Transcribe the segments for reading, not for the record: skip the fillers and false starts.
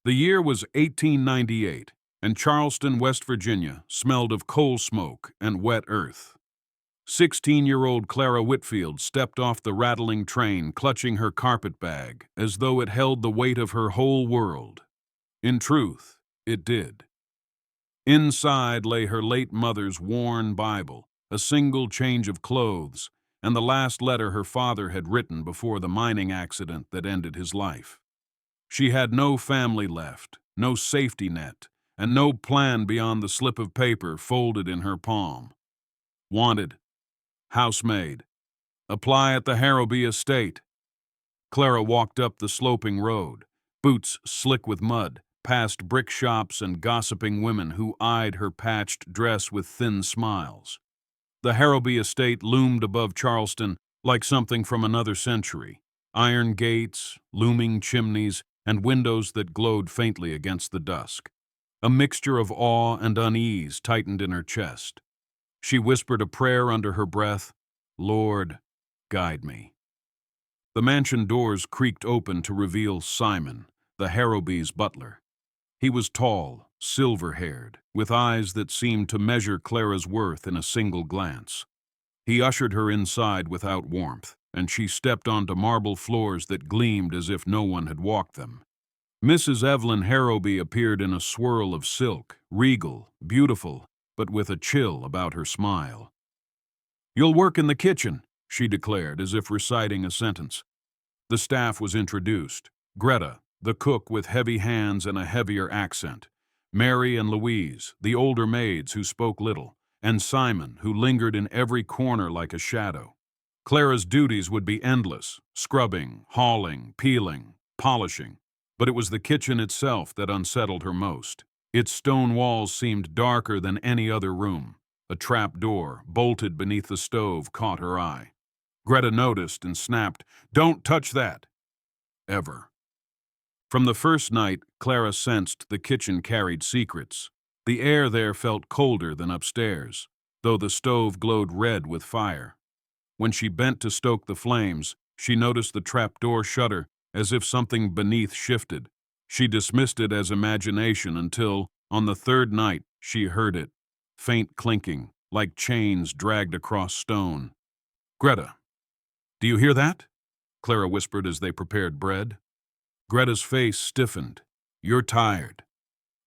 The year was 1898, and Charleston, West Virginia, smelled of coal smoke and wet earth. 16-year-old Clara Whitfield stepped off the rattling train, clutching her carpet bag, as though it held the weight of her whole world. In truth, it did. Inside lay her late mother's worn Bible, a single change of clothes, and the last letter her father had written before the mining accident that ended his life. She had no family left, no safety net, and no plan beyond the slip of paper folded in her palm. Wanted. Housemaid. Apply at the Harrowby estate. Clara walked up the sloping road, boots slick with mud, past brick shops and gossiping women who eyed her patched dress with thin smiles. The Harrowby estate loomed above Charleston like something from another century. Iron gates, looming chimneys, and windows that glowed faintly against the dusk. A mixture of awe and unease tightened in her chest. She whispered a prayer under her breath, "Lord, guide me." The mansion doors creaked open to reveal Simon, the Harrowbys' butler. He was tall, silver-haired, with eyes that seemed to measure Clara's worth in a single glance. He ushered her inside without warmth, and she stepped onto marble floors that gleamed as if no one had walked them. Mrs. Evelyn Harrowby appeared in a swirl of silk, regal, beautiful, but with a chill about her smile. "You'll work in the kitchen," she declared, as if reciting a sentence. The staff was introduced. Greta, the cook with heavy hands and a heavier accent, Mary and Louise, the older maids who spoke little, and Simon, who lingered in every corner like a shadow. Clara's duties would be endless, scrubbing, hauling, peeling, polishing, but it was the kitchen itself that unsettled her most. Its stone walls seemed darker than any other room. A trap door, bolted beneath the stove, caught her eye. Greta noticed and snapped, "Don't touch that!" Ever. From the first night, Clara sensed the kitchen carried secrets. The air there felt colder than upstairs, though the stove glowed red with fire. When she bent to stoke the flames, she noticed the trapdoor shudder, as if something beneath shifted. She dismissed it as imagination until, on the third night, she heard it, faint clinking, like chains dragged across stone. "Greta, do you hear that?" Clara whispered as they prepared bread. Greta's face stiffened. "You're tired."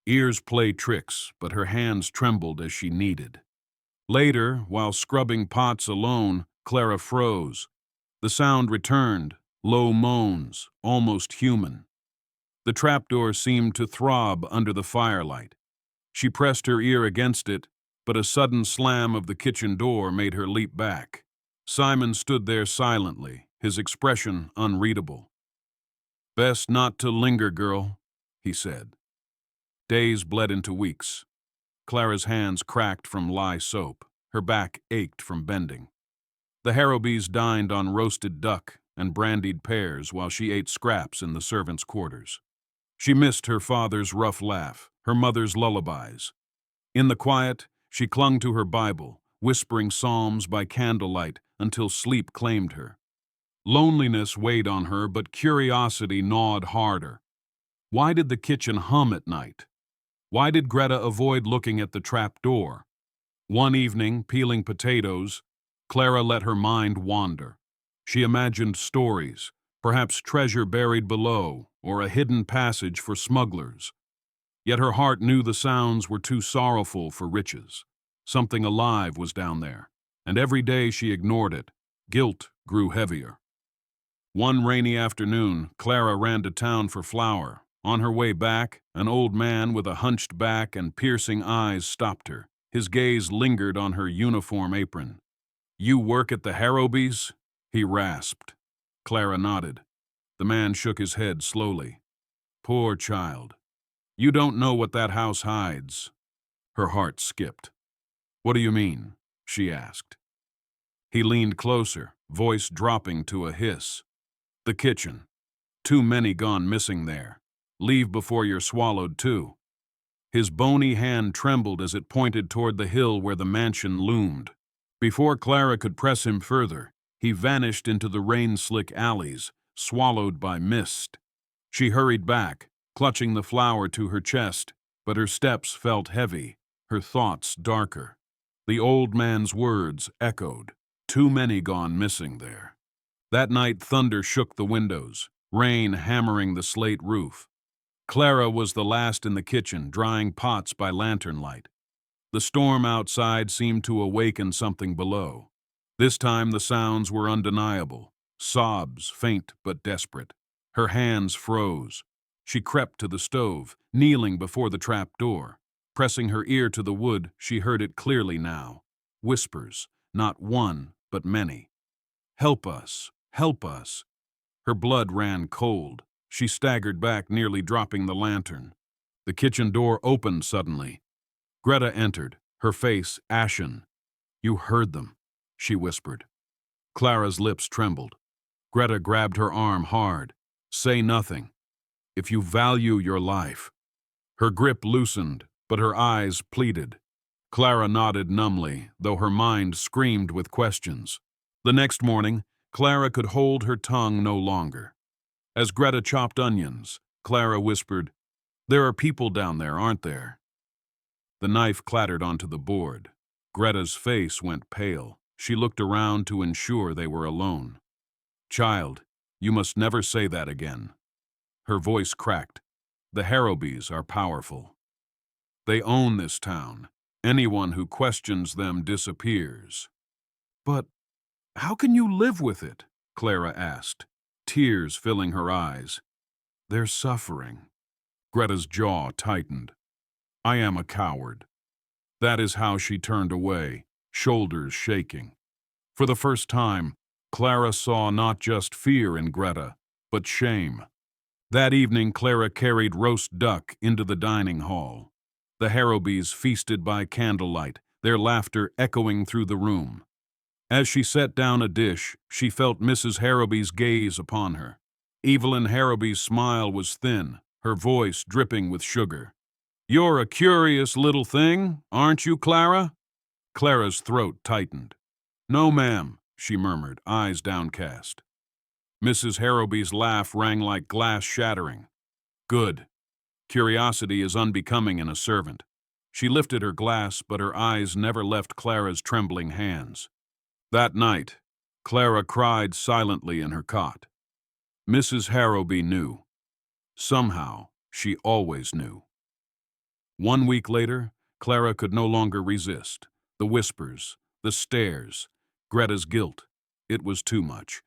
Ears play tricks, but her hands trembled as she kneaded. Later, while scrubbing pots alone, Clara froze. The sound returned, low moans, almost human. The trapdoor seemed to throb under the firelight. She pressed her ear against it, but a sudden slam of the kitchen door made her leap back. Simon stood there silently, his expression unreadable. "Best not to linger, girl," he said. Days bled into weeks. Clara's hands cracked from lye soap. Her back ached from bending. The Harrowbys dined on roasted duck and brandied pears while she ate scraps in the servants' quarters. She missed her father's rough laugh, her mother's lullabies. In the quiet, she clung to her Bible, whispering psalms by candlelight until sleep claimed her. Loneliness weighed on her, but curiosity gnawed harder. Why did the kitchen hum at night? Why did Greta avoid looking at the trap door? One evening, peeling potatoes, Clara let her mind wander. She imagined stories, perhaps treasure buried below, or a hidden passage for smugglers. Yet her heart knew the sounds were too sorrowful for riches. Something alive was down there, and every day she ignored it. Guilt grew heavier. One rainy afternoon, Clara ran to town for flour. On her way back, an old man with a hunched back and piercing eyes stopped her. His gaze lingered on her uniform apron. "You work at the Harrowbys?" he rasped. Clara nodded. The man shook his head slowly. "Poor child. You don't know what that house hides." Her heart skipped. "What do you mean?" she asked. He leaned closer, voice dropping to a hiss. "The kitchen. Too many gone missing there. Leave before you're swallowed, too." His bony hand trembled as it pointed toward the hill where the mansion loomed. Before Clara could press him further, he vanished into the rain-slick alleys, swallowed by mist. She hurried back, clutching the flower to her chest, but her steps felt heavy, her thoughts darker. The old man's words echoed, too many gone missing there. That night thunder shook the windows, rain hammering the slate roof. Clara was the last in the kitchen, drying pots by lantern light. The storm outside seemed to awaken something below. This time the sounds were undeniable, sobs faint but desperate. Her hands froze. She crept to the stove, kneeling before the trap door. Pressing her ear to the wood, she heard it clearly now. Whispers, not one, but many. "Help us! Help us!" Her blood ran cold. She staggered back, nearly dropping the lantern. The kitchen door opened suddenly. Greta entered, her face ashen. "You heard them," she whispered. Clara's lips trembled. Greta grabbed her arm hard. "Say nothing. If you value your life." Her grip loosened, but her eyes pleaded. Clara nodded numbly, though her mind screamed with questions. The next morning, Clara could hold her tongue no longer. As Greta chopped onions, Clara whispered, "There are people down there, aren't there?" The knife clattered onto the board. Greta's face went pale. She looked around to ensure they were alone. "Child, you must never say that again." Her voice cracked. "The Harrowbys are powerful. They own this town. Anyone who questions them disappears." "But how can you live with it?" Clara asked, tears filling her eyes. "They're suffering." Greta's jaw tightened. "I am a coward." That is how she turned away, shoulders shaking. For the first time, Clara saw not just fear in Greta, but shame. That evening, Clara carried roast duck into the dining hall. The Harrowbys feasted by candlelight, their laughter echoing through the room. As she set down a dish, she felt Mrs. Harrowby's gaze upon her. Evelyn Harrowby's smile was thin, her voice dripping with sugar. "You're a curious little thing, aren't you, Clara?" Clara's throat tightened. "No, ma'am," she murmured, eyes downcast. Mrs. Harrowby's laugh rang like glass shattering. "Good. Curiosity is unbecoming in a servant." She lifted her glass, but her eyes never left Clara's trembling hands. That night, Clara cried silently in her cot. Mrs. Harrowby knew. Somehow, she always knew. 1 week later, Clara could no longer resist. The whispers, the stares, Greta's guilt. It was too much.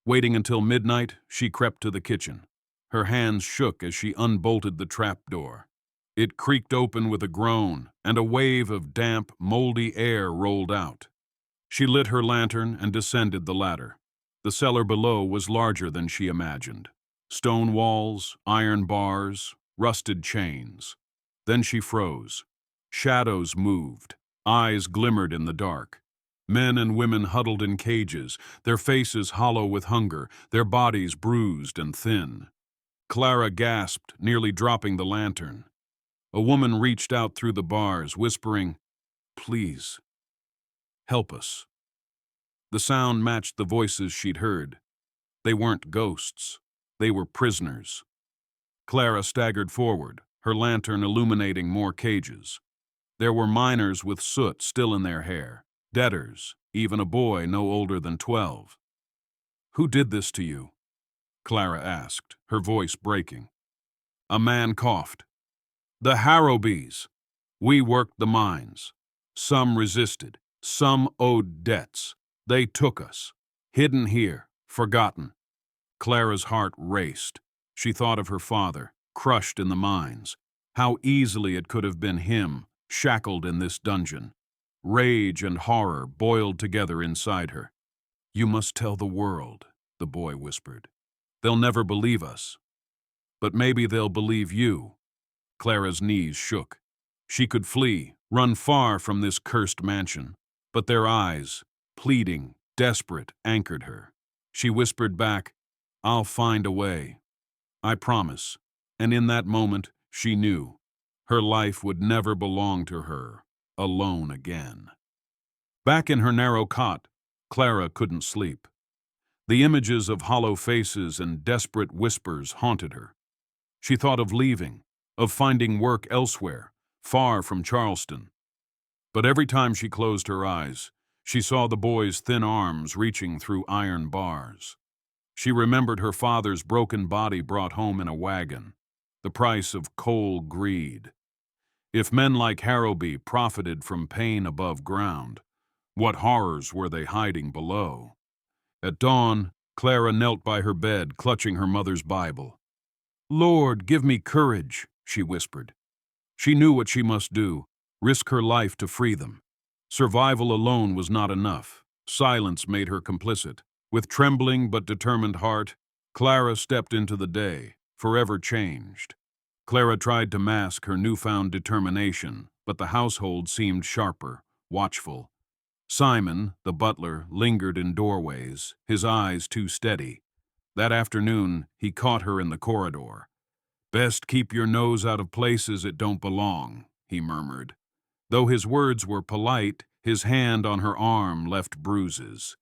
Waiting until midnight, she crept to the kitchen. Her hands shook as she unbolted the trapdoor. It creaked open with a groan, and a wave of damp, moldy air rolled out. She lit her lantern and descended the ladder. The cellar below was larger than she imagined. Stone walls, iron bars, rusted chains. Then she froze. Shadows moved. Eyes glimmered in the dark. Men and women huddled in cages, their faces hollow with hunger, their bodies bruised and thin. Clara gasped, nearly dropping the lantern. A woman reached out through the bars, whispering, "Please, help us." The sound matched the voices she'd heard. They weren't ghosts. They were prisoners. Clara staggered forward, her lantern illuminating more cages. There were miners with soot still in their hair, debtors, even a boy no older than 12. "Who did this to you?" Clara asked, her voice breaking. A man coughed. "The Harrowbys. We worked the mines. Some resisted. Some owed debts. They took us. Hidden here, forgotten." Clara's heart raced. She thought of her father, crushed in the mines. How easily it could have been him, shackled in this dungeon. Rage and horror boiled together inside her. "You must tell the world," the boy whispered. "They'll never believe us. But maybe they'll believe you." Clara's knees shook. She could flee, run far from this cursed mansion. But their eyes, pleading, desperate, anchored her. She whispered back, "I'll find a way. I promise." And in that moment, she knew. Her life would never belong to her, alone again. Back in her narrow cot, Clara couldn't sleep. The images of hollow faces and desperate whispers haunted her. She thought of leaving, of finding work elsewhere, far from Charleston. But every time she closed her eyes, she saw the boy's thin arms reaching through iron bars. She remembered her father's broken body brought home in a wagon, the price of cold greed. If men like Harrowby profited from pain above ground, what horrors were they hiding below? At dawn, Clara knelt by her bed, clutching her mother's Bible. "Lord, give me courage," she whispered. She knew what she must do, risk her life to free them. Survival alone was not enough. Silence made her complicit. With trembling but determined heart, Clara stepped into the day, forever changed. Clara tried to mask her newfound determination, but the household seemed sharper, watchful. Simon, the butler, lingered in doorways, his eyes too steady. That afternoon, he caught her in the corridor. "Best keep your nose out of places it don't belong," he murmured. Though his words were polite, his hand on her arm left bruises.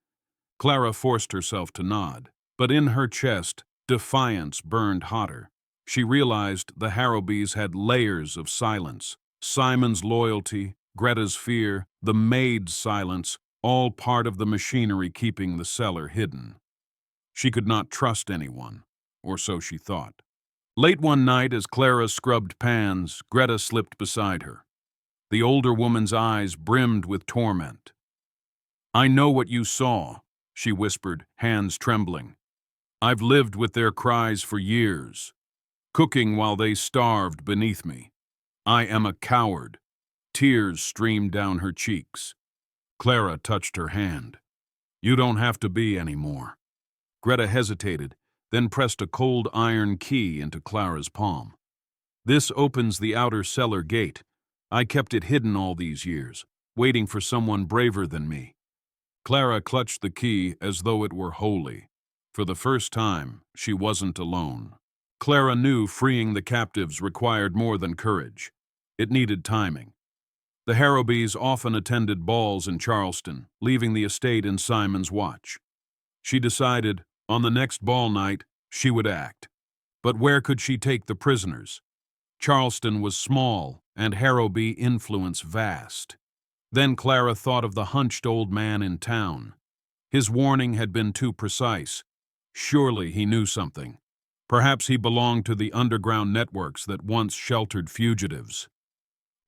Clara forced herself to nod, but in her chest, defiance burned hotter. She realized the Harrowbys had layers of silence. Simon's loyalty, Greta's fear, the maid's silence, all part of the machinery keeping the cellar hidden. She could not trust anyone, or so she thought. Late one night, as Clara scrubbed pans, Greta slipped beside her. The older woman's eyes brimmed with torment. "I know what you saw," she whispered, hands trembling. "I've lived with their cries for years, cooking while they starved beneath me. I am a coward." Tears streamed down her cheeks. Clara touched her hand. "You don't have to be anymore." Greta hesitated, then pressed a cold iron key into Clara's palm. "This opens the outer cellar gate. I kept it hidden all these years, waiting for someone braver than me." Clara clutched the key as though it were holy. For the first time, she wasn't alone. Clara knew freeing the captives required more than courage. It needed timing. The Harrowbys often attended balls in Charleston, leaving the estate in Simon's watch. She decided, on the next ball night, she would act. But where could she take the prisoners? Charleston was small, and Harrowby influence vast. Then Clara thought of the hunched old man in town. His warning had been too precise. Surely he knew something. Perhaps he belonged to the underground networks that once sheltered fugitives.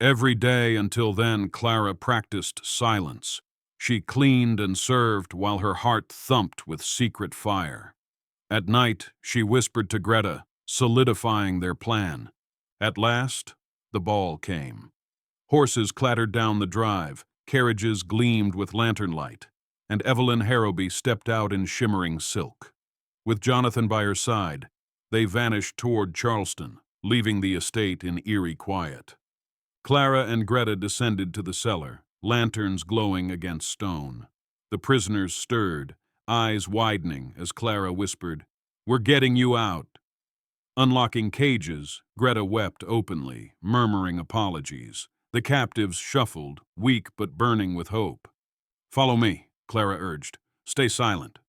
Every day until then, Clara practiced silence. She cleaned and served while her heart thumped with secret fire. At night, she whispered to Greta, solidifying their plan. At last, the ball came. Horses clattered down the drive, carriages gleamed with lantern light, and Evelyn Harrowby stepped out in shimmering silk. With Jonathan by her side, they vanished toward Charleston, leaving the estate in eerie quiet. Clara and Greta descended to the cellar, lanterns glowing against stone. The prisoners stirred, eyes widening as Clara whispered, "We're getting you out." Unlocking cages, Greta wept openly, murmuring apologies. The captives shuffled, weak but burning with hope. "Follow me," Clara urged. "Stay silent."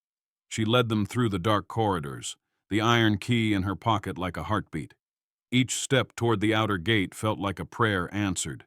She led them through the dark corridors, the iron key in her pocket like a heartbeat. Each step toward the outer gate felt like a prayer answered.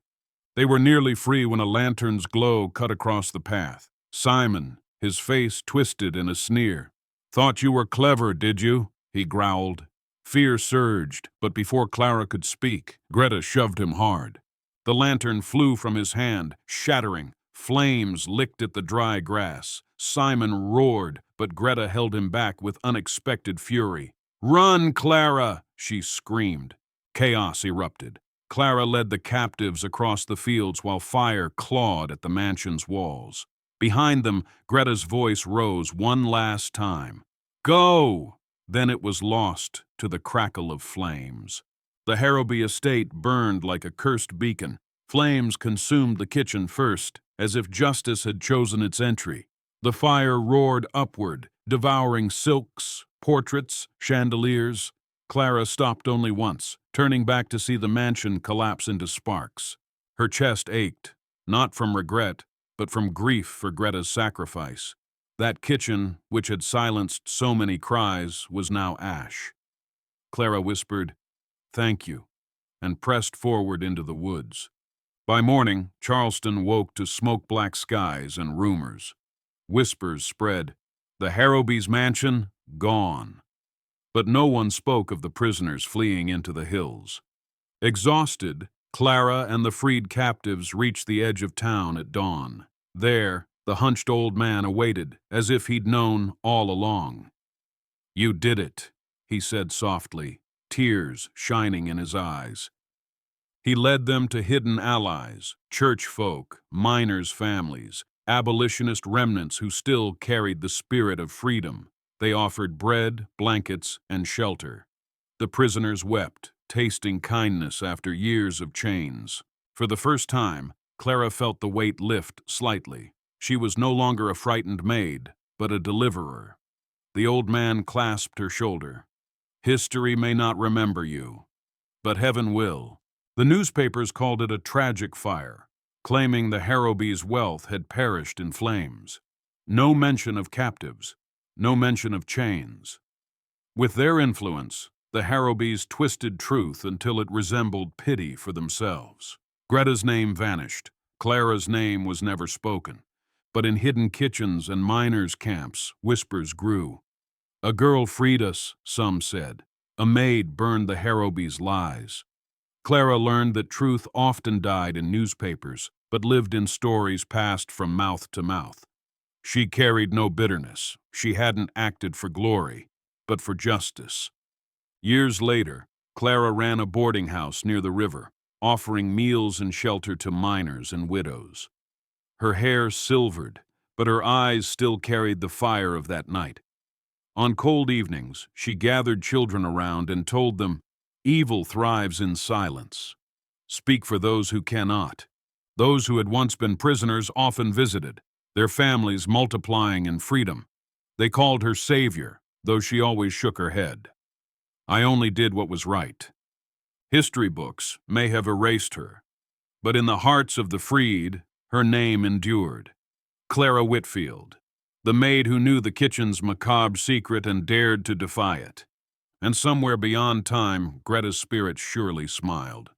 They were nearly free when a lantern's glow cut across the path. Simon, his face twisted in a sneer. "Thought you were clever, did you?" he growled. Fear surged, but before Clara could speak, Greta shoved him hard. The lantern flew from his hand, shattering. Flames licked at the dry grass. Simon roared, but Greta held him back with unexpected fury. "Run, Clara!" she screamed. Chaos erupted. Clara led the captives across the fields while fire clawed at the mansion's walls. Behind them, Greta's voice rose one last time. "Go!" Then it was lost to the crackle of flames. The Harrowby estate burned like a cursed beacon. Flames consumed the kitchen first, as if justice had chosen its entry. The fire roared upward, devouring silks, portraits, chandeliers. Clara stopped only once, turning back to see the mansion collapse into sparks. Her chest ached, not from regret, but from grief for Greta's sacrifice. That kitchen, which had silenced so many cries, was now ash. Clara whispered, "Thank you," and pressed forward into the woods. By morning, Charleston woke to smoke-black skies and rumors. Whispers spread. The Harrowbys' mansion, gone. But no one spoke of the prisoners fleeing into the hills. Exhausted, Clara and the freed captives reached the edge of town at dawn. There, the hunched old man awaited, as if he'd known all along. "You did it," he said softly, tears shining in his eyes. He led them to hidden allies, church folk, miners' families, abolitionist remnants who still carried the spirit of freedom. They offered bread, blankets, and shelter. The prisoners wept, tasting kindness after years of chains. For the first time, Clara felt the weight lift slightly. She was no longer a frightened maid, but a deliverer. The old man clasped her shoulder. "History may not remember you, but heaven will." The newspapers called it a tragic fire, claiming the Harrowbys' wealth had perished in flames. No mention of captives, no mention of chains. With their influence, the Harrowbys twisted truth until it resembled pity for themselves. Greta's name vanished. Clara's name was never spoken. But in hidden kitchens and miners' camps, whispers grew. "A girl freed us," some said. "A maid burned the Harrowbys' lies." Clara learned that truth often died in newspapers, but lived in stories passed from mouth to mouth. She carried no bitterness. She hadn't acted for glory, but for justice. Years later, Clara ran a boarding house near the river, offering meals and shelter to miners and widows. Her hair silvered, but her eyes still carried the fire of that night. On cold evenings, she gathered children around and told them, "Evil thrives in silence. Speak for those who cannot." Those who had once been prisoners often visited, their families multiplying in freedom. They called her savior, though she always shook her head. "I only did what was right." History books may have erased her, but in the hearts of the freed, her name endured. Clara Whitfield, the maid who knew the kitchen's macabre secret and dared to defy it. And somewhere beyond time, Greta's spirit surely smiled.